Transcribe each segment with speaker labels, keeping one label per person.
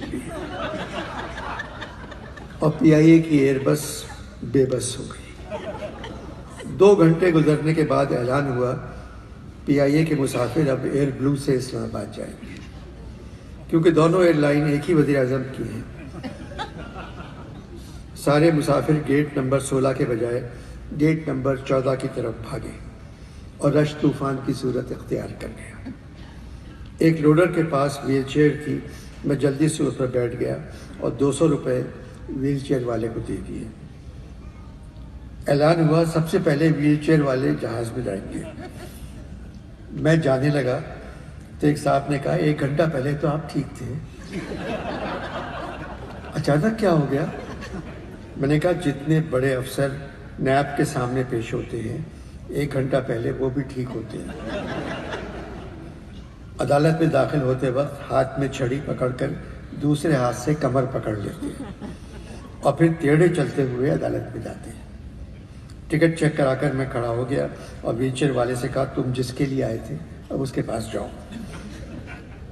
Speaker 1: نکلی اور PIA کی ایئر بس بے بس ہو گئی۔ 2 گھنٹے گزرنے کے بعد اعلان ہوا PIA کے مسافر اب ایئر بلو سے اسلام آباد جائیں گے، کیونکہ دونوں ایئر لائن ایک ہی وزیر اعظم کی ہیں۔ سارے مسافر گیٹ نمبر 16 کے بجائے گیٹ نمبر 14 کی طرف بھاگے اور رش طوفان کی صورت اختیار کر گیا۔ ایک لوڈر کے پاس ویل چیئر تھی، میں جلدی سے اس پر بیٹھ گیا اور 200 روپے ویل چیئر والے کو دے دیے۔ اعلان ہوا سب سے پہلے ویل چیئر والے جہاز میں جائیں گے۔ میں جانے لگا تو ایک صاحب نے کہا 1 گھنٹہ پہلے تو آپ ٹھیک تھے، اچانک کیا ہو گیا؟ میں نے کہا جتنے بڑے افسر نیب کے سامنے پیش ہوتے ہیں 1 گھنٹہ پہلے وہ بھی ٹھیک ہوتے ہیں۔ عدالت میں داخل ہوتے وقت ہاتھ میں چھڑی پکڑ کر دوسرے ہاتھ سے کمر پکڑ لیتے ہیں اور پھر ٹیڑھے چلتے ہوئے عدالت میں جاتے ہیں۔ ٹکٹ چیک کرا کر میں کھڑا ہو گیا اور ویل چیئر والے سے کہا تم جس کے لیے آئے تھے اب اس کے پاس جاؤ۔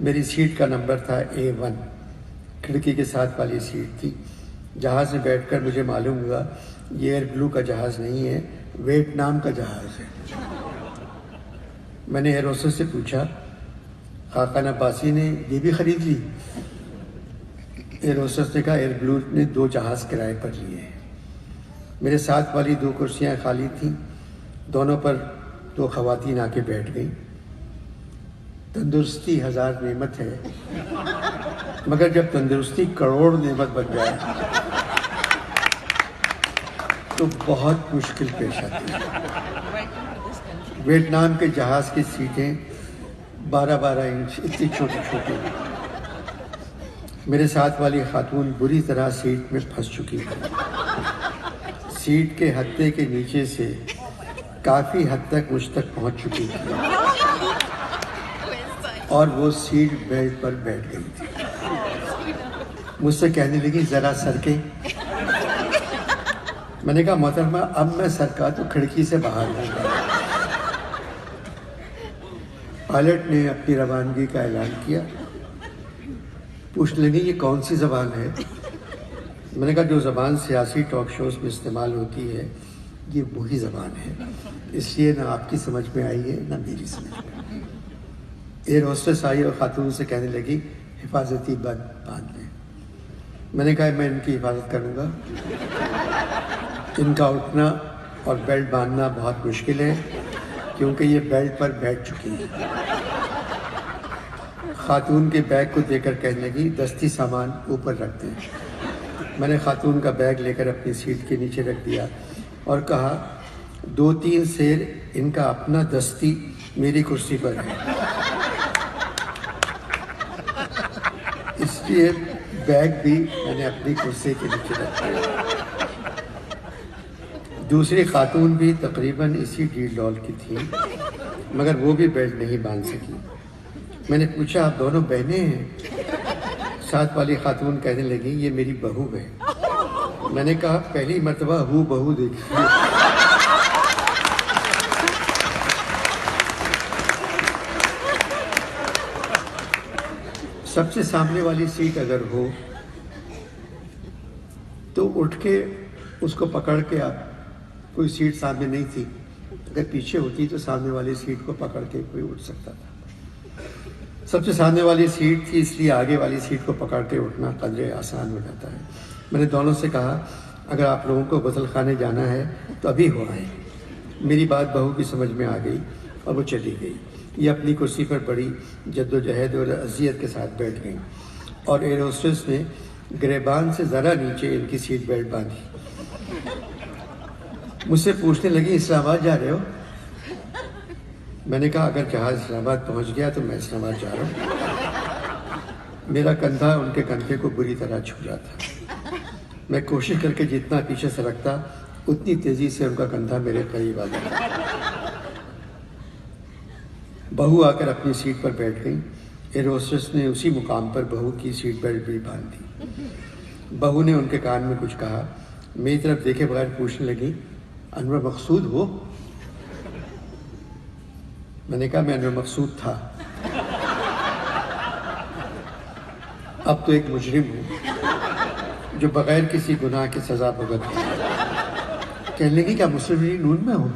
Speaker 1: میری سیٹ کا نمبر تھا A1، کھڑکی کے ساتھ والی سیٹ تھی۔ جہاز میں بیٹھ کر مجھے معلوم ہوا یہ ایئر بلو کا جہاز نہیں ہے، ویٹنام کا جہاز ہے۔ میں نے ایئر ہوسٹس سے پوچھا خاقان عباسی نے یہ بھی خرید لی؟ ایئر ہوسٹس نے کہا ایئر بلو نے 2 جہاز کرائے پر لیے ہیں۔ میرے ساتھ والی 2 کرسیاں خالی تھیں، دونوں پر 2 خواتین آ کے بیٹھ گئیں۔ تندرستی 1000 نعمت ہے، مگر جب تندرستی کروڑ نعمت بن جائے تو بہت مشکل پیش آتی ہے۔ ویٹنام کے جہاز کی سیٹیں 12-12 انچ اتنی چھوٹی چھوٹی، میرے ساتھ والی خاتون بری طرح سیٹ میں پھنس چکی تھی۔ سیٹ کے ہتھے کے نیچے سے کافی حد تک مجھ تک پہنچ چکی تھی اور وہ سیٹ بیلٹ پر بیٹھ گئی تھی۔ مجھ سے کہنے لگی ذرا سرکے۔ میں نے کہا محترمہ اب میں سرکا تو کھڑکی سے باہر ہوں گا۔ پائلٹ نے اپنی روانگی کا اعلان کیا، پوچھنے لگی یہ کون سی زبان ہے؟ میں نے کہا جو زبان سیاسی ٹاک شوز میں استعمال ہوتی ہے یہ وہی زبان ہے، اس لیے نہ آپ کی سمجھ میں آئی ہے نہ میری سمجھ میں۔ ایئر ہوسٹس آئی اور خاتون سے کہنے لگی حفاظتی بند باندھ لیں۔ میں نے کہا میں ان کی حفاظت کروں گا، ان کا اٹھنا اور بیلٹ باندھنا بہت مشکل ہے کیونکہ یہ بیلٹ پر بیٹھ چکی ہے۔ خاتون کے بیگ کو دے کر کہنے لگی دستی سامان اوپر رکھ دیں۔ میں نے خاتون کا بیگ لے کر اپنی سیٹ کے نیچے رکھ دیا اور کہا 2-3 سیر ان کا اپنا دستی میری کرسی پر ہے، اس لیے بیگ بھی میں نے اپنی کرسی کے نیچے رکھ دیا۔ دوسری خاتون بھی تقریباً اسی ڈیل ڈال کی تھی مگر وہ بھی بیلٹ نہیں باندھ سکی۔ میں نے پوچھا آپ دونوں بہنیں ہیں؟ ساتھ والی خاتون کہنے لگی یہ میری بہو ہے۔ میں نے کہا پہلی مرتبہ ہو بہو دیکھی۔ سب سے سامنے والی سیٹ اگر ہو تو اٹھ کے اس کو پکڑ کے آپ، کوئی سیٹ سامنے نہیں تھی، اگر پیچھے ہوتی تو سامنے والی سیٹ کو پکڑ کے کوئی اٹھ سکتا تھا۔ سب سے سامنے والی سیٹ تھی اس لیے آگے والی سیٹ کو پکڑ کے اٹھنا قدرے آسان ہو جاتا ہے۔ میں نے دونوں سے کہا اگر آپ لوگوں کو غسل خانے جانا ہے تو ابھی ہو آئے۔ میری بات بہو کی سمجھ میں آ گئی اور وہ چلی گئی۔ یہ اپنی کرسی پر بڑی جدوجہد اور اذیت کے ساتھ بیٹھ گئیں اور ایئر ہوسٹس نے گریبان سے ذرا نیچے ان کی سیٹ بیلٹ باندھی۔ مجھ سے پوچھنے لگی اسلام آباد جا رہے ہو؟ میں نے کہا اگر جہاز اسلام آباد پہنچ گیا تو میں اسلام آباد جا رہا ہوں۔ میرا کندھا ان کے کندھے کو بری طرح چھو جاتا۔ میں کوشش کر کے جتنا پیچھے سرکتا اتنی تیزی سے ان کا کندھا میرے قریب آ گیا۔ بہو آ کر اپنی سیٹ پر بیٹھ گئی۔ ایئر ہوسٹس نے اسی مقام پر بہو کی سیٹ بیلٹ بھی باندھ دی۔ بہو نے ان کے کان میں کچھ کہا، میری طرف دیکھے بغیر پوچھنے لگی انور مقصود ہو؟ میں نے کہا میں انور مقصود تھا۔ اب تو ایک مجرم ہوں جو بغیر کسی گناہ کی سزا بھگت کہنے لگی کیا مسلم لیگ نون میں ہوں؟